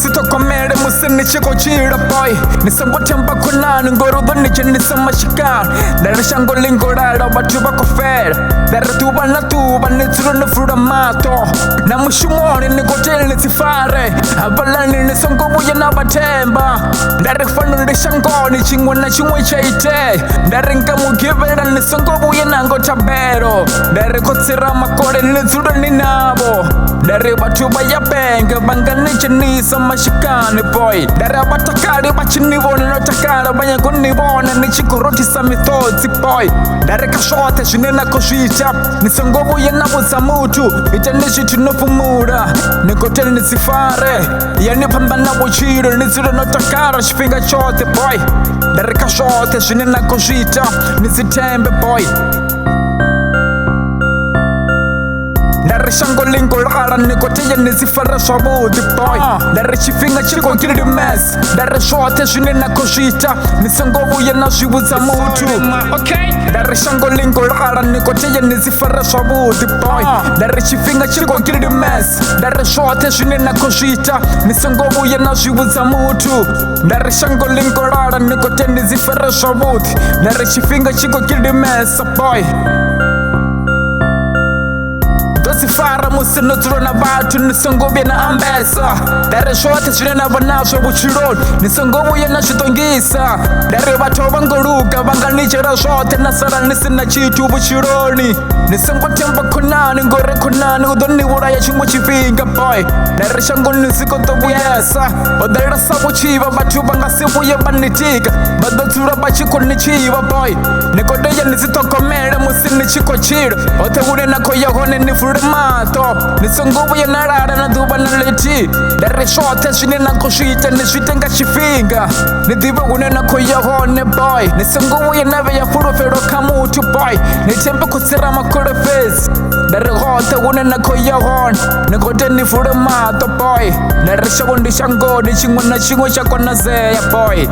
nisitokomere musi nichikochira boy nisangotemba kunani ngorudo nichenisomashikana ndari shango lingorara batu bakofera ndari tuba na tuba nitsuro nifura mato na mushumoni nikoteli nisifare abalani nisongobuye nabatemba ndari fanu ndishangoni chingwe na chingwe chaite ndari ngamugivera nisongobuye nangotabero ndari kotsira makore nitsuro ninabo ndari batu bayabenge banganichenisa mashikane boy ndari abatakari bachinibone notakara banyakunibone nichikorotisa mitotsi boy ndari kashote shinena koshita nisongobuye nabuza mutu ite nishitu nofumura nikoteli nisifare yanipamba nabuchiro nitsuro notakara shipinga chote boy ndari kashote shinena koshita nisitembe boy ndari shango lingorara nikoteye nisifara zwavhudi boy ndari chifhinga chikokiri ndi mess ndari zvote zvine nakozvita nisongovuye nazvivudza mutu ndari shango lingorara nikoteye nisifara zwavhudi boy ndari chifhinga chikokiri ndi mess ndari zvote zvine nakozvita nisongovuye nazvivudza mutu ndari shango lingorara nikoteye nisifara zwavhudi ndari chifhinga chikokiri ndi mess boy sifara musi nodzuro na vatu nisongobuye na ambesa ndari zvote zvine navo nazvo vuchironi nisongobuye nazvidongisa ndari vatu vangoluka vanganichera zvote nasara nisina chitu vuchironi nisongotemba kunani ngore kunani udoniuraya chimwe chifhinga boy ndari shango nisikotobuyesa vadarira savuchiva vatu vangasivuye vanitika vadodzura vachikonichiva boy nikodeye nisitokomere musi nichikochira ote une nakoyahone nifure mato nisongobuye narara na duba na leti ndari zvote zvine nakozvita nizvitenga chifhinga nidive une nakoyahone boy nisongobuye nave yafurufero kamutu boy nitembe kutsira makorefesi ndari gote une nakoyahone nikote nifure mato boy ndari shavo ndishangoni chimwe na chimwe chakonazeya boy